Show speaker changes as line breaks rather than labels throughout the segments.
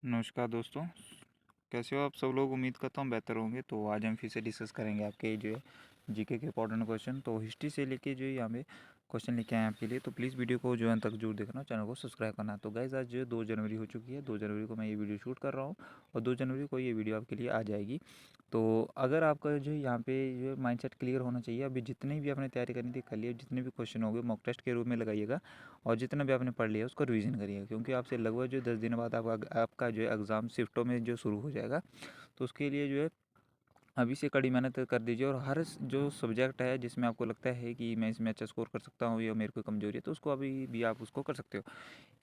नमस्कार दोस्तों, कैसे हो आप सब लोग। उम्मीद करता हूँ बेहतर होंगे। तो आज हम फिर से डिस्कस करेंगे आपके जो है जीके के इंपॉर्टेंट क्वेश्चन। तो हिस्ट्री से लेके जो है यहाँ पे क्वेश्चन लेके आए हैं आपके लिए। तो प्लीज़ वीडियो को जो है अंत तक जरूर देखना, चैनल को सब्सक्राइब करना। तो गाइस आज जो है 2 जनवरी हो चुकी है। 2 जनवरी को मैं ये वीडियो शूट कर रहा हूँ और 2 जनवरी को ये वीडियो आपके लिए आ जाएगी। तो अगर आपका जो है यहाँ पे जो है माइंडसेट क्लियर होना चाहिए। अभी जितनी भी आपने तैयारी करनी थी कर लिया, जितने भी क्वेश्चन हो गए मॉक टेस्ट के रूप में लगाइएगा और जितना भी आपने पढ़ लिया उसको रिवीजन करिएगा, क्योंकि आपसे लगभग जो 10 दिन बाद आपका जो है एग्ज़ाम शिफ्टों में जो शुरू हो जाएगा। तो उसके लिए जो है अभी से कड़ी मेहनत कर दीजिए और हर जो सब्जेक्ट है जिसमें आपको लगता है कि मैं इसमें अच्छा स्कोर कर सकता हूँ या मेरे को कमजोरी है, तो उसको अभी भी आप उसको कर सकते हो।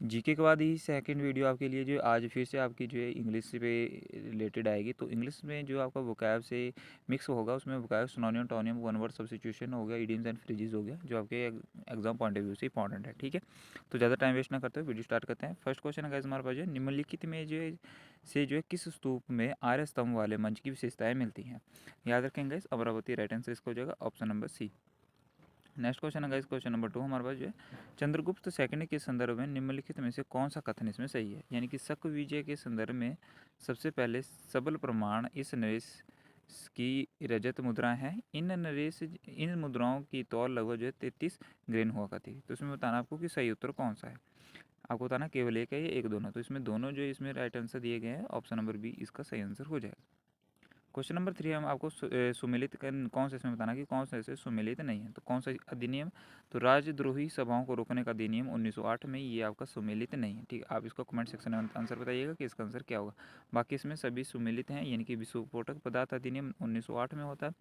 जीके के बाद ही सेकंड वीडियो आपके लिए जो आज फिर से आपकी जो है इंग्लिश से पे रिलेटेड आएगी। तो इंग्लिश में जो आपका वोकैब से मिक्स होगा, उसमें vocab, synonym, antonym, one word substitution हो गया, इडियम्स एंड फ्रेजेस हो गया, जो आपके एग्जाम पॉइंट ऑफ व्यू से इंपॉर्टेंट है। ठीक है, तो ज़्यादा टाइम वेस्ट ना करते हुए वीडियो स्टार्ट करते हैं। फर्स्ट क्वेश्चन है हमारे पास जो है, निम्नलिखित में जो है से जो है किस स्तूप में आर्य स्तंभ वाले मंच की विशेषताएं मिलती हैं। याद रखेंगे इस अमरावती, राइट आंसर इसका हो जाएगा option number C. Next question है गाइस, क्वेश्चन नंबर 2 हमारे पास जो है, चंद्रगुप्त सेकंड के संदर्भ में निम्नलिखित में से कौन सा कथन इसमें सही है। यानी कि शक विजय के संदर्भ में सबसे पहले सबल प्रमाण इस नरेश की रजत मुद्रा है। इन मुद्राओं की तौल लगभग जो है 33 ग्रेन हुआ करती है। तो इसमें बताना आपको कि सही उत्तर कौन सा है। आपको बताना केवल एक है या एक दोनों। तो इसमें दोनों जो इसमें राइट आंसर दिए गए हैं, ऑप्शन नंबर बी इसका सही आंसर हो जाएगा। क्वेश्चन नंबर 3 हम आपको सुमेलित कौन सा इसमें बताना कि कौन सा ऐसे सुमेलित नहीं है। तो कौन सा अधिनियम, तो राजद्रोही सभाओं को रोकने का अधिनियम 1908 में, ये आपका सुमेलित नहीं है। ठीक है, आप इसको कमेंट सेक्शन में आंसर बताइएगा कि इसका आंसर क्या होगा। बाकी इसमें सभी सुमेलित हैं, यानी कि विस्फोटक पदार्थ अधिनियम 1908 में होता है,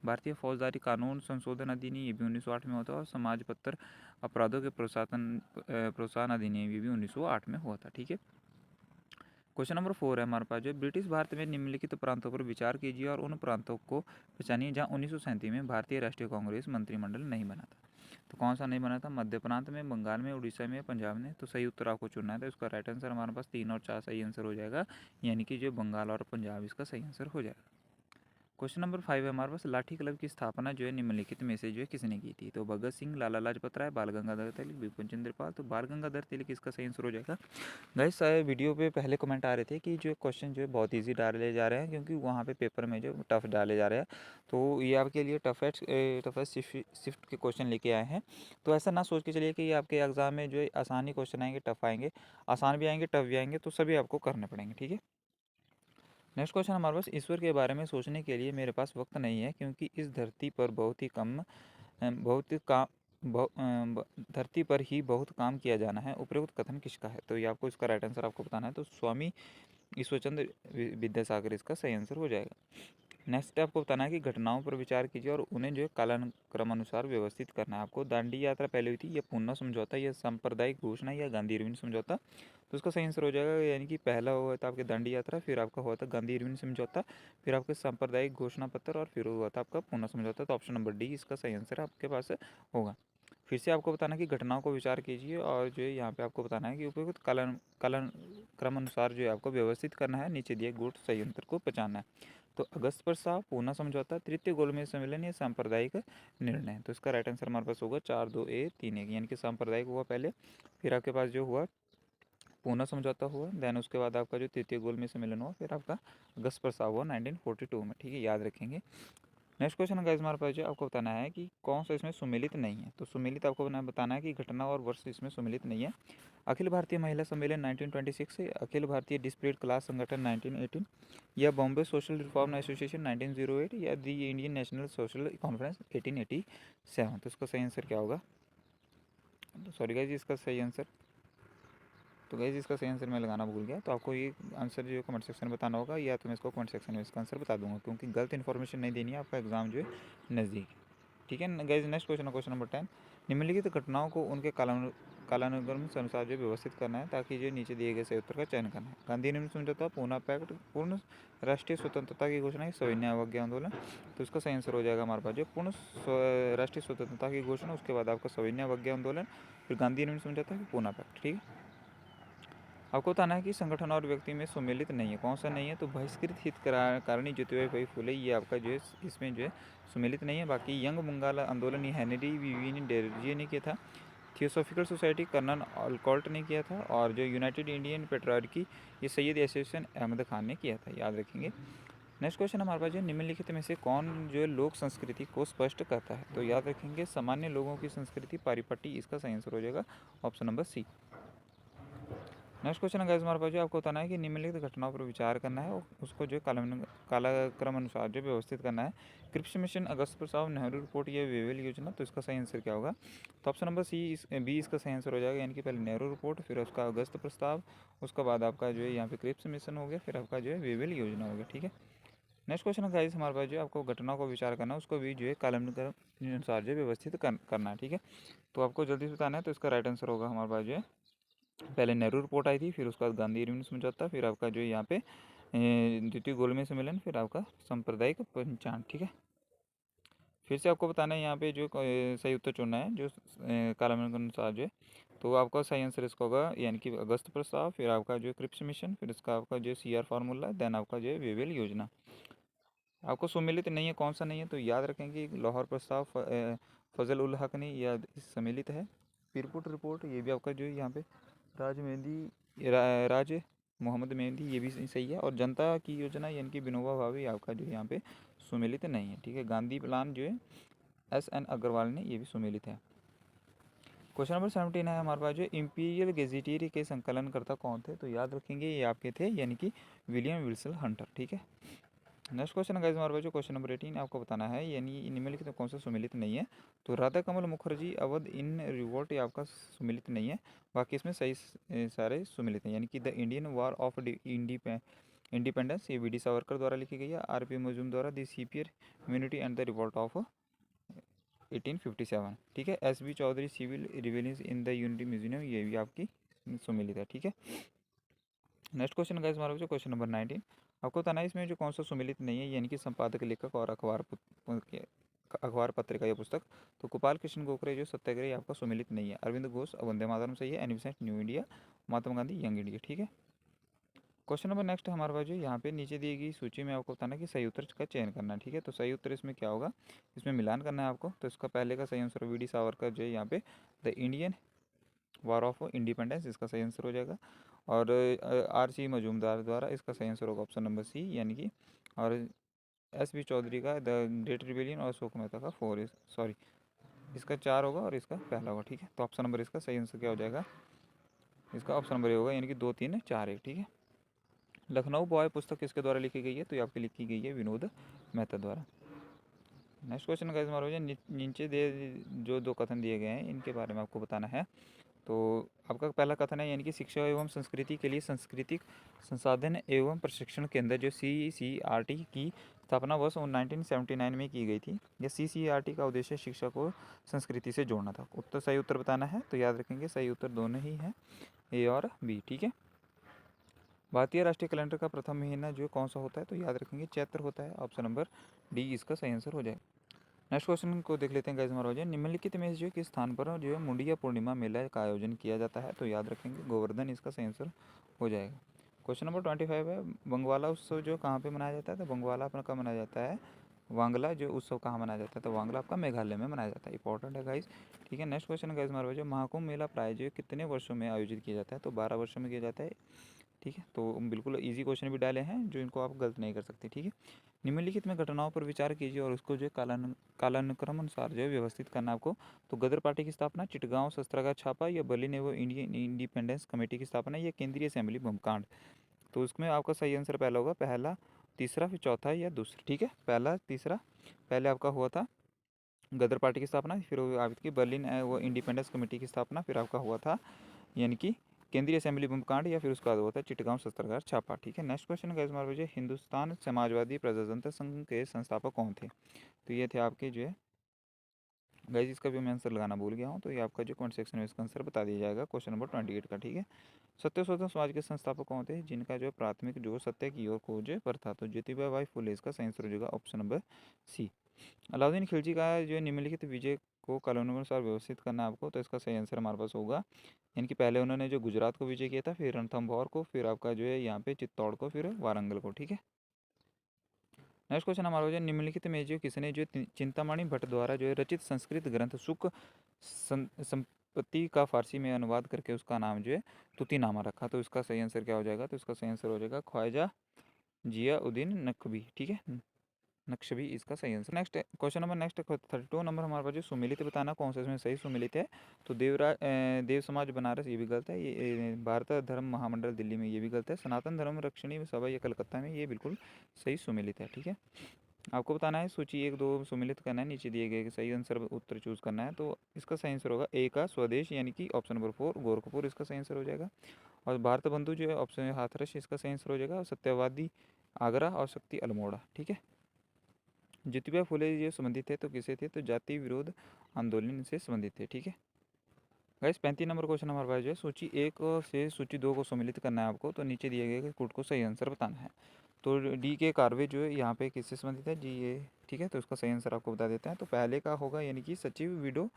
भारतीय फौजदारी कानून संशोधन अधिनियम ये भी 1908 में होता है, और समाज पत्र अपराधों के प्रोत्साहन अधिनियम ये भी 1908 में हुआ था। ठीक है, क्वेश्चन नंबर 4 है हमारे पास जो ब्रिटिश भारत में निम्नलिखित प्रांतों पर विचार कीजिए और उन प्रांतों को पहचानिए जहां 1937 में भारतीय राष्ट्रीय कांग्रेस मंत्रिमंडल नहीं बना था। तो कौन सा नहीं बना था? मध्य प्रांत में, बंगाल में, उड़ीसा में, पंजाब में। तो सही उत्तर आपको चुनना है। तो इसका राइट आंसर हमारे पास 3 और 4 सही आंसर हो जाएगा, यानी कि जो बंगाल और पंजाब इसका सही आंसर हो जाएगा। क्वेश्चन नंबर 5 है हमारे पास, लाठी क्लब की स्थापना जो है निम्नलिखित में से जो है किसने की थी। तो भगत सिंह, लाला लाजपत राय, बाल गंगाधर तिलक, बिपिन चंद्र पाल। तो बाल गंगाधर तिलक इसका सही आंसर हो जाएगा। गाइस वीडियो पे पहले कमेंट आ रहे थे कि जो क्वेश्चन जो है बहुत इजी डाले जा रहे हैं, क्योंकि वहाँ पे पेपर में जो टफ डाले जा रहे हैं। तो ये आपके लिए टफेस्ट शिफ्ट के क्वेश्चन लेके आए हैं। तो ऐसा ना सोच के चलिए कि ये आपके एग्जाम में जो है आसानी क्वेश्चन आएंगे, टफ आएंगे। आसान भी आएंगे, टफ भी आएंगे, तो सभी आपको करने पड़ेंगे। ठीक है, नेक्स्ट क्वेश्चन हमारे पास, ईश्वर के बारे में सोचने के लिए मेरे पास वक्त नहीं है, क्योंकि इस धरती पर बहुत ही कम बहुत का धरती पर ही बहुत काम किया जाना है। उपरोक्त कथन किसका है? तो ये आपको इसका राइट आंसर आपको बताना है। तो स्वामी ईश्वरचंद्र विद्यासागर इसका सही आंसर हो जाएगा। नेक्स्ट आपको बताना है कि घटनाओं पर विचार कीजिए और उन्हें जो है कालानुक्रम अनुसार व्यवस्थित करना है। आपको दांडी यात्रा पहले हुई थी, या पूना समझौता, या सांप्रदायिक घोषणा, या गांधी इरविन समझौता। तो उसका सही आंसर हो जाएगा, यानी कि पहला हुआ था आपके दांडी यात्रा, फिर आपका हुआ था गांधी इरविन समझौता, फिर आपके सांप्रदायिक घोषणा पत्र, और फिर हुआ था आपका पूना समझौता। तो ऑप्शन नंबर डी इसका सही आंसर आपके पास होगा। फिर से आपको बताना है कि घटनाओं को विचार कीजिए और जो है यहाँ पे आपको बताना है कि उपयुक्त कालन क्रम अनुसार जो है आपको व्यवस्थित करना है। नीचे दिए गुट सही अंतर को पहचानना है। तो अगस्त प्रस्ताव, पूना समझौता, तृतीय गोलमेज सम्मेलन, या सांप्रदायिक निर्णय। तो इसका राइट आंसर हमारे पास होगा 4-2-1-3-1, यानी कि सांप्रदायिक हुआ पहले, फिर आपके पास जो हुआ पूना समझौता हुआ, देन उसके बाद आपका जो तृतीय गोलमेज सम्मेलन हुआ, फिर आपका अगस्त प्रस्ताव हुआ 1942 में। ठीक है, याद रखेंगे। नेक्स्ट क्वेश्चन है गाइस हमारे पास जो आपको बताना है कि कौन सा इसमें सुमेलित नहीं है। तो सुमेलित आपको बताना है कि घटना और वर्ष इसमें सुमेलित नहीं है। अखिल भारतीय महिला सम्मेलन 1926 से, अखिल भारतीय डिस्प्लेड क्लास संगठन 1918, या बॉम्बे सोशल रिफॉर्म एसोसिएशन 1908, या दी इंडियन नेशनल सोशल कॉन्फ्रेंस 1887। तो इसका सही आंसर क्या होगा? तो सॉरी गाइज, इसका सही आंसर, तो गाइज इसका सही आंसर मैं लगाना भूल गया। तो आपको ये आंसर जो कमेंट सेक्शन में बताना होगा, या तो मैं इसको कमेंट सेक्शन में इसका आंसर बता दूंगा, क्योंकि गलत इन्फॉर्मेशन नहीं देनी है, आपका एग्जाम जो है नज़दीक। ठीक है गाइज, नेक्स्ट क्वेश्चन है क्वेश्चन नंबर 10, निम्नलिखित घटनाओं को उनके कालानुक्रम से अनुसार जो व्यवस्थित करना है, ताकि जो नीचे दिए गए सही उत्तर का चयन करना है। गांधी निम्न समझौता, पूना पैक्ट, पूर्ण राष्ट्रीय स्वतंत्रता की घोषणा, सविनय अवज्ञा आंदोलन। तो इसका सही आंसर हो जाएगा हमारे पास जो पूर्ण राष्ट्रीय स्वतंत्रता की घोषणा, उसके बाद आपका सविनय अवज्ञा आंदोलन, फिर गांधी निम्न समझौता, फिर पूना पैक्ट। ठीक है, आपको बताना है कि संगठन और व्यक्ति में सम्मिलित नहीं है। कौन सा नहीं है? तो बहिष्कृत हित कारणी ज्योतिबा फुले, ये आपका जो है इसमें जो है सम्मिलित नहीं है। बाकी यंग बंगाल आंदोलन ये हेनरी विवियन डेरजे ने किया था। थियोसॉफिकल सोसाइटी कर्नल अल्कॉल्ट ने किया था, और जो यूनाइटेड इंडियन पेट्रियार्की ये सैयद एसोसिएशन अहमद खान ने किया था, याद रखेंगे। नेक्स्ट क्वेश्चन हमारे पास जो निम्नलिखित में से कौन जो है लोक संस्कृति को स्पष्ट करता है, तो याद रखेंगे सामान्य लोगों की संस्कृति पारिपाटी, इसका सही आंसर हो जाएगा option number C. Next question guys हमारे पास जो आपको बताना है कि निम्नलिखित घटनाओं पर विचार करना है और उसको जो कालक्रम अनुसार जो व्यवस्थित करना है। क्रिप्स मिशन, अगस्त प्रस्ताव, नेहरू रिपोर्ट या वेवेल योजना, तो इसका सही आंसर क्या होगा, तो ऑप्शन नंबर बी इसका सही आंसर हो जाएगा, यानी कि पहले नेहरू रिपोर्ट, फिर उसका अगस्त प्रस्ताव, उसके बाद आपका जो है यहाँ पे क्रिप्स मिशन हो गया, फिर आपका जो है वेवेल योजना हो गया, ठीक है। नेक्स्ट क्वेश्चन गाइस हमारे पास जो है आपको घटनाओं को विचार करना है, उसको भी जो है कालानुक्रम अनुसार जो है व्यवस्थित करना है, ठीक है। तो आपको जल्दी से बताना है, तो इसका राइट आंसर होगा हमारे पास जो है पहले नेहरू रिपोर्ट आई थी, फिर उसके बाद गांधी इरविन समझौता, फिर आपका जो है यहाँ पे द्वितीय गोलमेज सम्मेलन, फिर आपका सांप्रदायिक पंचांग, ठीक है। फिर से आपको बताना है यहाँ पे जो सही उत्तर चुनना है, जो कालानुक्रम अनुसार जो है, तो आपका सही आंसर इसका होगा, यानी कि अगस्त प्रस्ताव, फिर आपका जो है क्रिप्स मिशन, फिर इसका आपका जो है CR फार्मूला, देन आपका जो है वेवेल योजना। आपको सुमेलित नहीं है, कौन सा नहीं है, तो याद रखेंगे लाहौर प्रस्ताव फजल उल हक ने यह सम्मिलित है। पीरपुट रिपोर्ट ये भी आपका जो है यहाँ पे राज मेहंदी राज मोहम्मद मेहंदी, ये भी सही है। और जनता की योजना यानी कि विनोबा भावे आपका जो है यहाँ पे सुमेलित नहीं है, ठीक है। गांधी प्लान जो है SN अग्रवाल ने, ये भी सुमेलित है। क्वेश्चन नंबर 17 है हमारे पास जो इंपीरियल गेजेटियर के संकलनकर्ता कौन थे, तो याद रखेंगे ये आपके थे, यानी कि विलियम विल्सन हंटर, ठीक है। नेक्स्ट क्वेश्चन गाइस हमारे पास जो क्वेश्चन नंबर 18 आपको बताना है, यानी निम्नलिखित में कौन सा सुमेलित नहीं है, तो राधा कमल मुखर्जी अवध इन रिवोल्ट ये आपका सुमेलित नहीं है, बाकी इसमें सही सारे सुमेलित हैं। यानी कि the Indian war of independence ये वी डी सावरकर द्वारा लिखी गई है। RP मजूम द्वारा the sepoy mutiny and the revolt of 1857, ठीक है। SB Chaudhuri civil rebellions in the unity museum, ये भी आपकी सुमेलित है, ठीक है। नेक्स्ट क्वेश्चन गाइस हमारा जो क्वेश्चन नंबर 19 आपको बताना है इसमें जो कौन सा सुमेलित नहीं है, यानी कि संपादक, लेखक और अखबार पत्रिका या पुस्तक, तो गोपाल कृष्ण गोखले जो सत्याग्रह ये आपका सुमेलित नहीं है। अरविंद घोष वंदे मातरम सही है। एनिबेसेंट new India, Mahatma Gandhi young India, ठीक है। क्वेश्चन नंबर नेक्स्ट हमारे पास जो यहाँ पे नीचे दी गई सूची में आपको बताना है कि सही उत्तर का चयन करना है, ठीक है। तो सही उत्तर इसमें क्या होगा, इसमें मिलान करना है आपको। तो इसका पहले का सही आंसर वी डी सावरकर जो है यहाँ पे the Indian war of independence, इसका सही आंसर हो जाएगा। और RC मजूमदार द्वारा, इसका सही आंसर होगा ऑप्शन नंबर सी, यानी कि। और SB चौधरी का द ग्रेट रिवेलियन, और अशोक मेहता का 4, सॉरी इसका 4 होगा और इसका पहला होगा, ठीक है। तो ऑप्शन नंबर इसका सही आंसर क्या हो जाएगा, इसका ऑप्शन नंबर ए होगा, यानी कि 2 3 4 1, ठीक है। लखनऊ बॉय पुस्तक किसके द्वारा लिखी गई है, तो ये आपकी लिखी गई है विनोद मेहता द्वारा। नेक्स्ट क्वेश्चन का हमारा नीचे दे जो 2 कथन दिए गए हैं इनके बारे में आपको बताना है। तो आपका पहला कथन है, यानी कि शिक्षा एवं संस्कृति के लिए सांस्कृतिक संसाधन एवं प्रशिक्षण केंद्र जो CCRT की स्थापना वर्ष 1979 में की गई थी। यह CCRT का उद्देश्य शिक्षा को संस्कृति से जोड़ना था। उत्तर सही उत्तर बताना है, तो याद रखेंगे सही उत्तर दोनों ही हैं, A और B, ठीक है। भारतीय राष्ट्रीय कैलेंडर का प्रथम महीना जो कौन सा होता है, तो याद रखेंगे चैत्र होता है। ऑप्शन नंबर D इसका सही आंसर हो जाएगा। नेक्स्ट क्वेश्चन को देख लेते हैं गाइस हमारा। निम्नलिखित में जो किस स्थान पर जो है मुंडिया पूर्णिमा मेला का आयोजन किया जाता है, तो याद रखेंगे गोवर्धन, इसका सही आंसर हो जाएगा। क्वेश्चन नंबर 25 है, बंगवाला उत्सव जो कहाँ पे मनाया जाता है, तो बंगवाला अपना कहाँ मनाया जाता है, वांगला जो उत्सव कहाँ मनाया जाता है, तो वांगला आपका मेघालय में मनाया जाता है। इंपॉर्टेंट है गाइस, ठीक है। नेक्स्ट क्वेश्चन गाइस हमारा जो महाकुंभ मेला प्राय जो कितने वर्षों में आयोजित किया जाता है, तो 12 वर्षों में किया जाता है, ठीक है। तो बिल्कुल इजी क्वेश्चन भी डाले हैं जो इनको आप गलत नहीं कर सकते, ठीक है। निम्नलिखित में घटनाओं पर विचार कीजिए और उसको जो है कालानुक्रम अनुसार जो है व्यवस्थित करना आपको। तो गदर पार्टी की स्थापना, चिटगांव शस्त्रागार छापा, या बर्लिन एवं इंडियन इंडिपेंडेंस कमेटी की स्थापना, या केंद्रीय असेंबली बम कांड, तो उसमें आपका सही आंसर पहला होगा, पहला तीसरा फिर चौथा या दूसरा, ठीक है। पहला तीसरा, पहले आपका हुआ था गदर पार्टी की स्थापना, फिर आपकी बर्लिन वो इंडिपेंडेंस कमेटी की स्थापना, फिर आपका हुआ था यानी कि केंद्रीय असेंबली बम कांड, या फिर उसका बाद होता है चिटगांव शस्त्रागार छापा, ठीक है। नेक्स्ट क्वेश्चन गाइस हमारे पास हिंदुस्तान समाजवादी प्रजातंत्र संघ के संस्थापक कौन थे, तो ये थे आपके जो है गाइस, इसका भी मैं आंसर लगाना भूल गया हूँ, तो ये आपका जो कमेंट सेक्शन में इसका आंसर बता दिया जाएगा क्वेश्चन नंबर 28 का, ठीक है। सत्य शोधन समाज के संस्थापक कौन थे, जिनका जो प्राथमिक जो सत्य की ओर खोज पर था, तो ज्योतिबा बाई फुले, इसका सही आंसर हो जाएगा option number C. Alauddin Khilji का जो निम्नलिखित विजय को कालानुसार व्यवस्थित करना है आपको, तो इसका सही आंसर हमारे पास होगा, यानी कि पहले उन्होंने जो गुजरात को विजय किया था, फिर रणथंभौर को, फिर आपका जो है यहाँ पे चित्तौड़ को, फिर वारंगल को, ठीक है। नेक्स्ट क्वेश्चन हमारा हो जाए, निम्नलिखित में जो किसने जो चिंतामणि भट्ट द्वारा जो है रचित संस्कृत ग्रंथ सुख उत्पत्ति का फारसी में अनुवाद करके उसका नाम जो है तूतीनामा रखा। तो इसका सही आंसर क्या हो जाएगा? तो इसका सही आंसर हो जाएगा ख्वाजा जियाउद्दीन नकवी, ठीक है, नक्शबी इसका सही answer. Next question number next 32 number हमारे पास जो सुमिलित बताना कौन सा इसमें सही सुमिलित है। तो देव समाज बनारस ये भी गलत है, ये भारत धर्म महामंडल दिल्ली में ये भी गलत है, सनातन धर्म रक्षणी सभा ये कलकत्ता में ये बिल्कुल सही सुमिलित है, ठीक है। आपको बताना है सूची 1 2 सुमिलित करना है, नीचे दिए गए सही आंसर उत्तर चूज करना है। तो इसका सही आंसर होगा ए का स्वदेश यानी कि ऑप्शन नंबर 4 गोरखपुर इसका सही आंसर हो जाएगा। और भारत बंधु जो है ऑप्शन हाथरस इसका सही आंसर हो जाएगा। और सत्यवादी आगरा और शक्ति अल्मोड़ा, ठीक है। ज्योतिबा फुले ये संबंधित थे तो किसे थे? तो जाति विरोध आंदोलन से संबंधित थे, ठीक है। गाइस 35 नंबर क्वेश्चन हमारे पास जो है सूची 1 से सूची 2 को सम्मिलित करना है आपको। तो नीचे दिए गए कोड को सही आंसर बताना है। तो डी के कार्वे जो है यहाँ पे किससे संबंधित है जी ये, ठीक है। तो इसका सही आंसर आपको बता देते हैं। तो पहले का होगा यानी कि सचिव विडो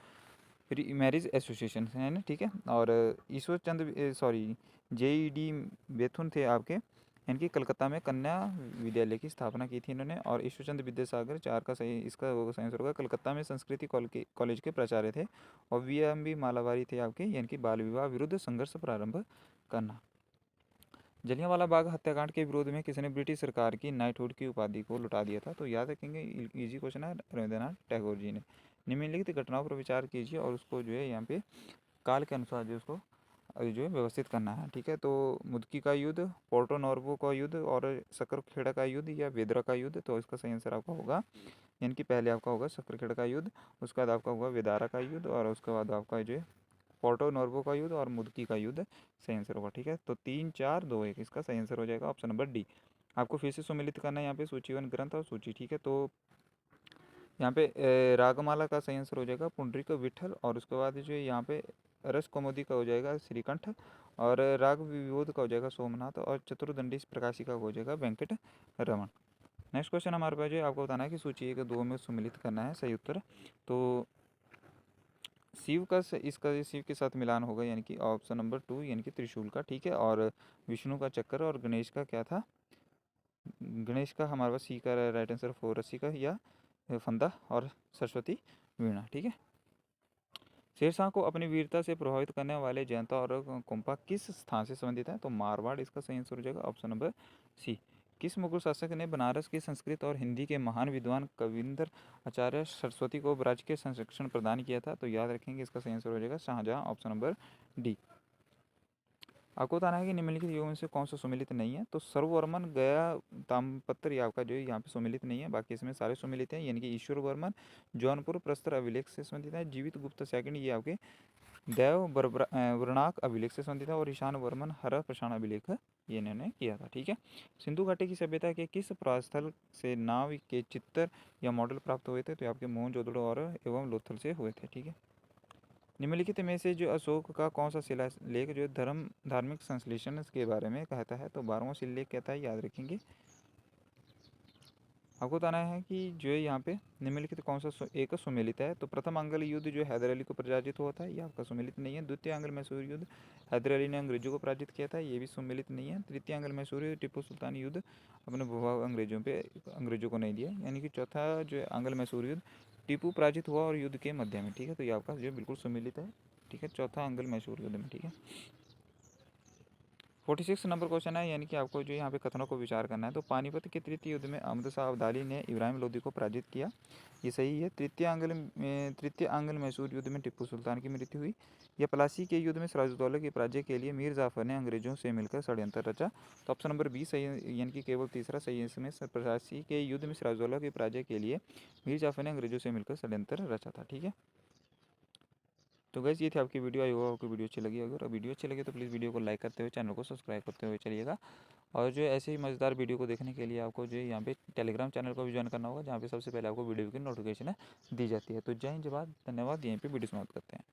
मैरिज एसोसिएशन है ना, ठीक है। और ईश्वर चंद्र सॉरी JED बेथुन थे आपके, यानी कि कलकत्ता में कन्या विद्यालय की स्थापना की थी इन्होंने। और ईश्वर चंद्र विद्यासागर 4 का सही इसका सही आंसर होगा कलकत्ता में संस्कृति कॉलेज के प्राचार्य थे। और VMB मालावारी थे आपके, यानी कि बाल विवाह विरुद्ध संघर्ष प्रारंभ करना। जलियांवाला बाग हत्याकांड के विरोध में किसने ब्रिटिश सरकार की नाइटहुड की उपाधि को लुटा दिया था? तो याद रखेंगे इजी क्वेश्चन है, रविंद्रनाथ टैगोर जी ने। निम्नलिखित घटनाओं पर विचार कीजिए और उसको जो है यहाँ पे काल के अनुसार जो उसको जो है व्यवस्थित करना है, ठीक है। तो मुदकी का युद्ध, पोर्टो नॉर्वो का युद्ध और सकरखेड़ा का युद्ध या वेदरा का युद्ध। तो इसका सही आंसर आपका होगा, यानी कि पहले आपका होगा सकरखेड़ा का युद्ध, उसके बाद आपका होगा वेदारा का युद्ध और उसके बाद आपका जो है पोर्टो नॉर्वो का युद्ध और मुदकी का युद्ध सही आंसर होगा, ठीक है। तो 3 4 2 1 इसका सही आंसर हो जाएगा ऑप्शन नंबर डी। आपको फिर से सम्मिलित करना है यहाँ पे सूचीवन ग्रंथ और सूची, ठीक है। तो यहाँ पे रागमाला का सही आंसर हो जाएगा पुंडरीक विठल। और उसके बाद जो है यहाँ पे रस कौमुदी का हो जाएगा श्रीकंठ। और राग विविध का हो जाएगा सोमनाथ। और चतुर्दंडी प्रकाशिका का हो जाएगा वेंकट रमन। नेक्स्ट क्वेश्चन हमारे पास जो है आपको बताना है कि सूची 1 2 में सम्मिलित करना है सही उत्तर। तो शिव का इसका शिव के साथ मिलान होगा, यानी कि ऑप्शन नंबर 2 यानी कि त्रिशूल का, ठीक है। और विष्णु का चक्कर और गणेश का क्या था? गणेश का हमारे पास सी का राइट आंसर 4 रस्सी का या फंदा। और सरस्वती वीणा, ठीक है। शेरशाह को अपनी वीरता से प्रभावित करने वाले जयंता और कुंपा किस स्थान से संबंधित है? तो मारवाड़ इसका सही आंसर हो जाएगा ऑप्शन नंबर सी। किस मुगल शासक ने बनारस के संस्कृत और हिंदी के महान विद्वान कविंदर आचार्य सरस्वती को राज्य के संरक्षण प्रदान किया था? तो याद रखेंगे इसका सही आंसर हो जाएगा शाहजहां ऑप्शन नंबर डी। आपको बताना है कि निम्नलिखित युगों में से कौन सा सुमिलित नहीं है। तो सर्ववर्मन गया ताम्रपत्र ये आपका जो है यहाँ पे सुमिलित नहीं है, बाकी इसमें सारे सुमिलित हैं, यानी कि ईश्वर वर्मन जौनपुर प्रस्तर अभिलेख से संबंधित है। जीवित गुप्त सेकंड ये आपके दैव वर्णाक अभिलेख से संबंधित है। और ईशान वर्मन हर प्रशाण अभिलेख ये इन्होंने किया था, ठीक है। सिंधु घाटी की सभ्यता के किस प्रस्थल से नाव के चित्र या मॉडल प्राप्त हुए थे? तो आपके मोहनजोदड़ो और एवं लोथल से हुए थे, ठीक है। निम्नलिखित में से जो अशोक का कौन सा शिलालेख जो धार्मिक संश्लेषण के बारे में कहता है? तो 12वां शिलालेख कहता है, याद रखेंगे। आपको बताना है कि जो है यहाँ पे निम्नलिखित कौन सा एक सुमेलित है। तो प्रथम आंग्ल युद्ध जो हैदर अली को पराजित हुआ था, ये आपका सुमेलित नहीं है। द्वितीय आंग्ल मैसूर युद्ध हैदर अली ने अंग्रेजों को पराजित किया था, ये भी सुमेलित नहीं है। तृतीय आंग्ल मैसूर टीपू सुल्तान युद्ध अपने भूभाग अंग्रेजों को नहीं दिया, यानी कि चौथा जो है आंग्ल मैसूर युद्ध टीपू पराजित हुआ और युद्ध के मध्य में, ठीक है। तो ये आपका जो बिल्कुल सुमेलित है, ठीक है, चौथा आंग्ल मैसूर युद्ध में, ठीक है। 46 नंबर क्वेश्चन है, यानी कि आपको जो यहाँ पे कथनों को विचार करना है। तो पानीपत के तृतीय युद्ध में अहमद शाह अब्दाली ने इब्राहिम लोदी को पराजित किया, ये सही है। तृतीय आंग्ल मैसूर युद्ध में टिप्पू सुल्तान की मृत्यु हुई। या प्लासी के युद्ध में सिराजुद्दौला के पराजय के लिए मीर जाफर ने अंग्रेजों से मिलकर षड्यंत्र रचा। तो ऑप्शन नंबर 20 सही है, यानी कि केवल तीसरा सही है इसमें। प्लासी के युद्ध में सिराजुद्दौला के पराजय के लिए मीर जाफर ने अंग्रेजों से मिलकर षड्यंत्र रचा था, ठीक है। तो गैस ये थी आपकी वीडियो, आई होगा आपको वीडियो अच्छी लगी। अगर वीडियो अच्छी लगी तो प्लीज़ वीडियो को लाइक करते हुए चैनल को सब्सक्राइब करते हुए चलिएगा। और जो ऐसे ही मज़ेदार वीडियो को देखने के लिए आपको जो है यहाँ पे टेलीग्राम चैनल को भी ज्वाइन करना होगा, जहाँ पे सबसे पहले आपको वीडियो की नोटिफिकेशन दी जाती है। तो जय हिंद, जय भारत, धन्यवाद। यहीं पे वीडियो समाप्त करते हैं।